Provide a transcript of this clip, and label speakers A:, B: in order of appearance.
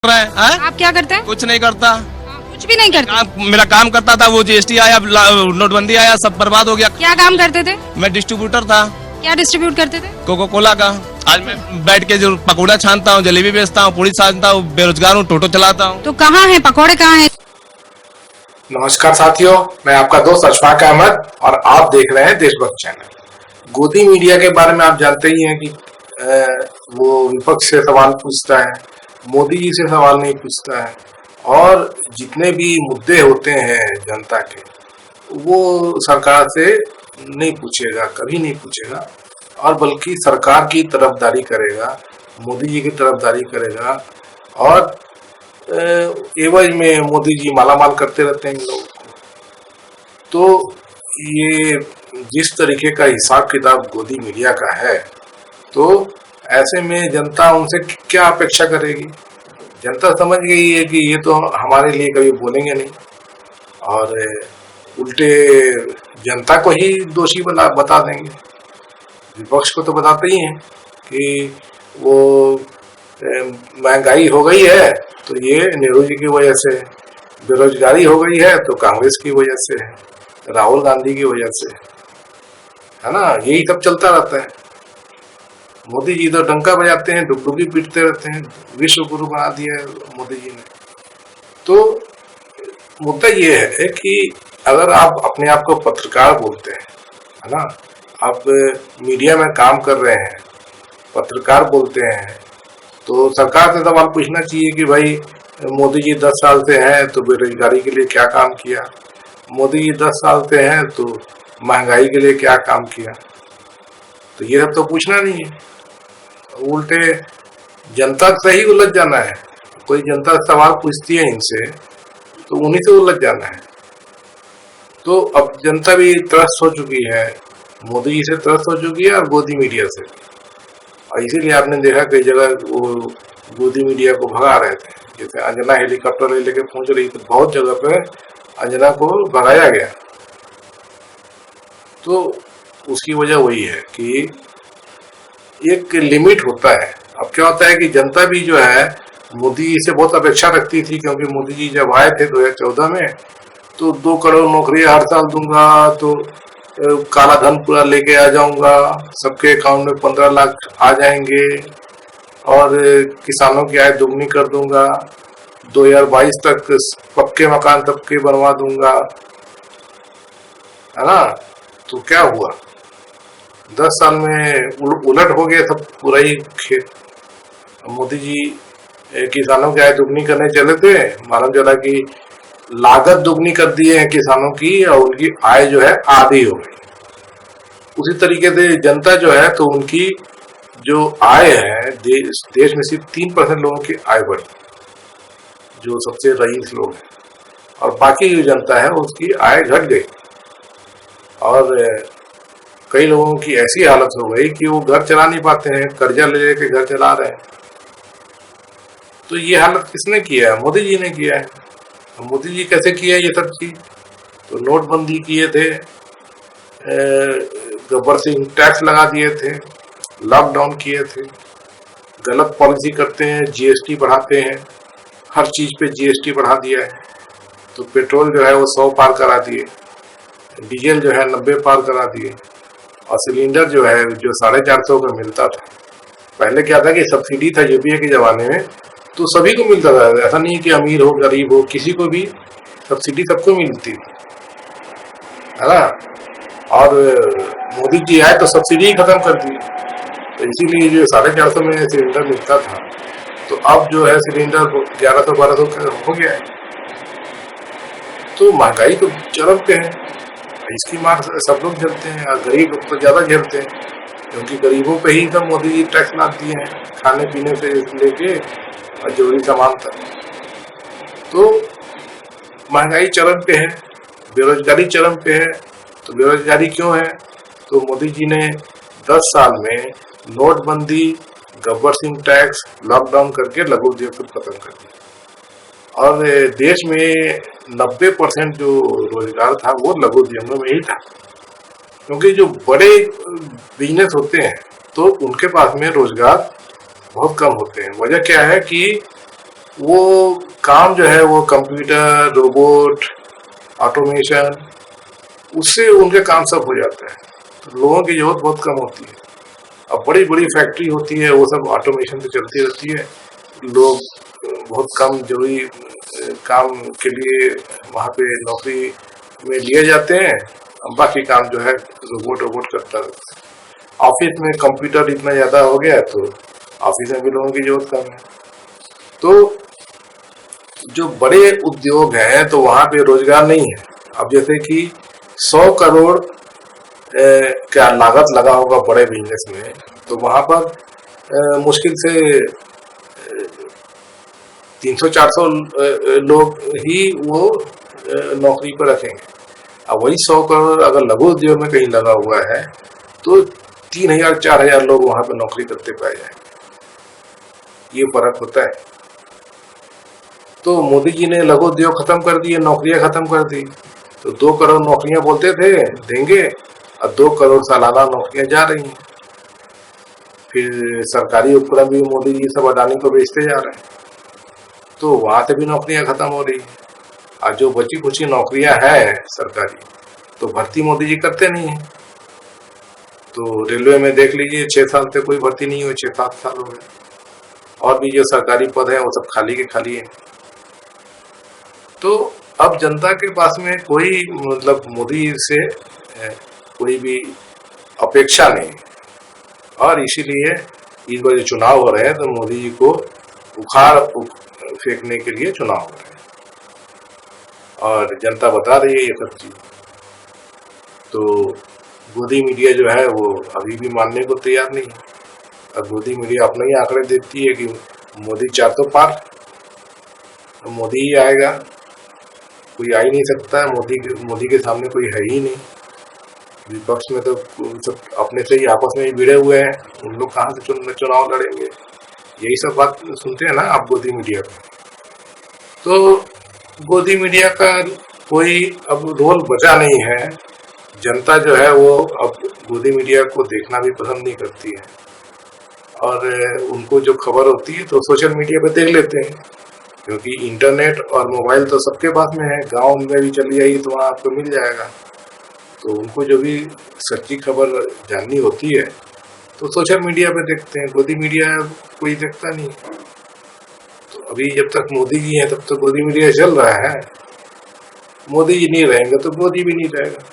A: रहा है, हाँ?
B: आप क्या करते हैं?
A: कुछ नहीं करता।
B: कुछ भी नहीं करते।
A: मेरा काम करता था, वो जीएसटी आया, नोटबंदी आया, सब बर्बाद हो गया।
B: क्या काम करते थे?
A: मैं डिस्ट्रीब्यूटर था
B: क्या डिस्ट्रीब्यूट करते थे?
A: कोको कोला का। आज मैं बैठ के जो पकौड़ा छानता हूँ, जलेबी बेचता हूँ, पूड़ी छानता हूँ, बेरोजगार हूँ, टोटो चलाता हूँ।
B: तो कहाँ है पकौड़े, कहाँ है?
C: नमस्कार साथियों, मैं आपका दोस्त अशफाक अहमद और आप देख रहे हैं देशभक्त चैनल। गोदी मीडिया के बारे में आप जानते ही हैं कि वो विपक्ष से सवाल पूछता है, मोदी जी से सवाल नहीं पूछता है, और जितने भी मुद्दे होते हैं जनता के वो सरकार से नहीं पूछेगा, कभी नहीं पूछेगा, और बल्कि सरकार की तरफदारी करेगा, मोदी जी की तरफदारी करेगा, और एवज में मोदी जी मालामाल करते रहते हैं इन लोगों को। तो ये जिस तरीके का हिसाब किताब गोदी मीडिया का है, तो ऐसे में जनता उनसे क्या अपेक्षा करेगी? जनता समझ गई है कि ये तो हमारे लिए कभी बोलेंगे नहीं, और उल्टे जनता को ही दोषी बता देंगे। विपक्ष को तो बताते ही हैं कि वो महंगाई हो गई है तो ये नेहरू जी की वजह से, बेरोजगारी हो गई है तो कांग्रेस की वजह से, राहुल गांधी की वजह से, है ना, यही सब चलता रहता है। मोदी जी तो डंका बजाते हैं, डुगडुगी पीटते रहते हैं, विश्व गुरु बना दिया है मोदी जी ने। तो मुद्दा ये है कि अगर आप अपने आप को पत्रकार बोलते हैं, है ना, आप मीडिया में काम कर रहे हैं, पत्रकार बोलते हैं, तो सरकार से सवाल पूछना चाहिए कि भाई मोदी जी 10 साल से हैं तो बेरोजगारी के लिए क्या काम किया, मोदी जी 10 साल से हैं तो महंगाई के लिए क्या काम किया। तो ये सब तो पूछना नहीं है, उल्टे जनता से ही उलझ जाना है। कोई जनता सवाल पूछती है इनसे तो उन्हीं से उलझ जाना है। तो अब जनता भी त्रस्त हो चुकी है, मोदी जी से त्रस्त हो चुकी है और गोदी मीडिया से, और इसीलिए आपने देखा कई जगह वो गोदी मीडिया को भगा रहे थे। जैसे अंजना हेलीकॉप्टर ले लेके पहुंच रही थी, बहुत जगह पे अंजना को भगाया गया। तो उसकी वजह वही है कि एक लिमिट होता है। अब क्या होता है कि जनता भी जो है मोदी जी से बहुत अपेक्षा रखती थी, क्योंकि मोदी जी जब आए थे 2014 में तो 2 करोड़ नौकरी हर साल दूंगा, तो काला धन पूरा लेके आ जाऊंगा, सबके अकाउंट में 15 लाख आ जाएंगे, और किसानों की आय दुगनी कर दूंगा, 2022 तक पक्के मकान सबके बनवा दूंगा, है ना। तो क्या हुआ, 10 साल में उलट हो गया सब पूरा ही खेल। मोदी जी किसानों की आय दुगनी करने चले थे, मालूम चला कि लागत दुगनी कर दी है किसानों की, और उनकी आय जो है आधी हो गई। उसी तरीके से जनता जो है तो उनकी जो आय है, देश में सिर्फ 3% लोगों की आय बढ़ी, जो सबसे रईस लोग हैं, और बाकी जो जनता है उसकी आय घट गई। और कई लोगों की ऐसी हालत हो गई कि वो घर चला नहीं पाते हैं, कर्जा ले लेके घर चला रहे हैं। तो ये हालत किसने किया है? मोदी जी ने किया है। मोदी जी कैसे किया ये सब चीज? तो नोटबंदी किए थे, गब्बर सिंह टैक्स लगा दिए थे, लॉकडाउन किए थे, गलत पॉलिसी करते हैं, जीएसटी बढ़ाते हैं, हर चीज पे जीएसटी बढ़ा दिया है। तो पेट्रोल जो है वो 100 पार करा दिए, डीजल जो है 90 पार करा दिए, और सिलेंडर जो है जो 450 का मिलता था, पहले क्या था कि सब्सिडी था यूपीए के जमाने में, तो सभी को मिलता था, ऐसा नहीं कि अमीर हो गरीब हो, किसी को भी सब्सिडी सबको मिलती है ना। और मोदी जी आए तो सब्सिडी ही खत्म कर दी, तो इसीलिए जो 450 में सिलेंडर मिलता था, तो अब जो है सिलेंडर 1100-1200 का हो गया है। तो महंगाई तो चरम पे है, इसकी मार सब लोग झेलते हैं, और गरीब लोग तो ज्यादा झेलते हैं, क्योंकि गरीबों पे ही सब मोदी जी टैक्स लाद दिए हैं, खाने पीने से लेके और जरूरी सामान तक। तो महंगाई चरम पे है, बेरोजगारी चरम पे है। तो बेरोजगारी क्यों है? तो मोदी जी ने 10 साल में नोटबंदी, गब्बर सिंह टैक्स, लॉकडाउन करके लघु उद्योग को खत्म कर दिया, और देश में 90% जो रोजगार था वो लघु उद्योगों में ही था। क्योंकि जो बड़े बिजनेस होते हैं तो उनके पास में रोजगार बहुत कम होते हैं। वजह क्या है कि वो काम जो है वो कंप्यूटर, रोबोट, ऑटोमेशन, उससे उनके काम सब हो जाता है। तो लोगों की जरूरत बहुत कम होती है। अब बड़ी बड़ी फैक्ट्री होती है, वो सब ऑटोमेशन से चलती रहती है। लोग बहुत कम जरूरी काम के लिए वहाँ पे नौकरी में लिए जाते हैं, बाकी काम जो है रोबोट करता रहता है। ऑफिस में कंप्यूटर इतना ज़्यादा हो गया है तो ऑफिस में भी लोगों की जरूरत कम है। तो जो बड़े उद्योग हैं तो वहाँ पे रोजगार नहीं है। अब जैसे कि 100 करोड़ क्या लागत लगा होगा बड़े बिजनेस में, तो वहाँ पर मुश्किल से 300-400 लोग ही वो नौकरी पर रखेंगे। अब वही 100 करोड़ अगर लघु उद्योग में कहीं लगा हुआ है तो 3000-4000 लोग वहां पर नौकरी करते पाए जाएंगे। ये फर्क होता है। तो मोदी जी ने लघु उद्योग खत्म कर दिए, नौकरियां खत्म कर दी। तो 2 करोड़ नौकरियां बोलते थे देंगे, अब 2 करोड़ सालाना नौकरियां जा रही हैं। फिर सरकारी उपक्रम भी मोदी जी सब अडानी को बेचते जा रहे हैं, तो वहां से भी नौकरियां खत्म हो रही है। और जो बची कुछ नौकरियां हैं सरकारी, तो भर्ती मोदी जी करते नहीं है। तो रेलवे में देख लीजिए 6 साल से कोई भर्ती नहीं हुई, 6-7 साल हो गए। और भी जो सरकारी पद है वो सब खाली के खाली है। तो अब जनता के पास में कोई मतलब मोदी से कोई भी अपेक्षा नहीं, और इसीलिए इस बार जो चुनाव हो रहे हैं तो मोदी जी को उखाड़ फेंकने के लिए चुनाव हो रहे हैं, और जनता बता रही है ये सब चीज। तो गोदी मीडिया जो है वो अभी भी मानने को तैयार नहीं है। अब गोदी मीडिया अपने ही आंकड़े देती है कि मोदी 4 तो पार, तो मोदी ही आएगा, कोई आ ही नहीं सकता है। मोदी के सामने कोई है ही नहीं। विपक्ष में तो सब अपने से ही आपस में ही भिड़े हुए हैं, उन लोग कहाँ से चुनाव लड़ेंगे। यही सब बात सुनते हैं ना आप गोदी मीडिया में। तो गोदी मीडिया का कोई अब रोल बचा नहीं है। जनता जो है वो अब गोदी मीडिया को देखना भी पसंद नहीं करती है, और उनको जो खबर होती है तो सोशल मीडिया पे देख लेते हैं, क्योंकि इंटरनेट और मोबाइल तो सबके पास में है। गांव में भी चली जाइए तो वहाँ आपको मिल जाएगा। तो उनको जो भी सच्ची खबर जाननी होती है तो सोशल मीडिया पे देखते हैं, गोदी मीडिया कोई देखता नहीं। तो अभी जब तक मोदी जी हैं तब तक गोदी मीडिया चल रहा है। मोदी जी नहीं रहेंगे तो गोदी भी नहीं रहेगा।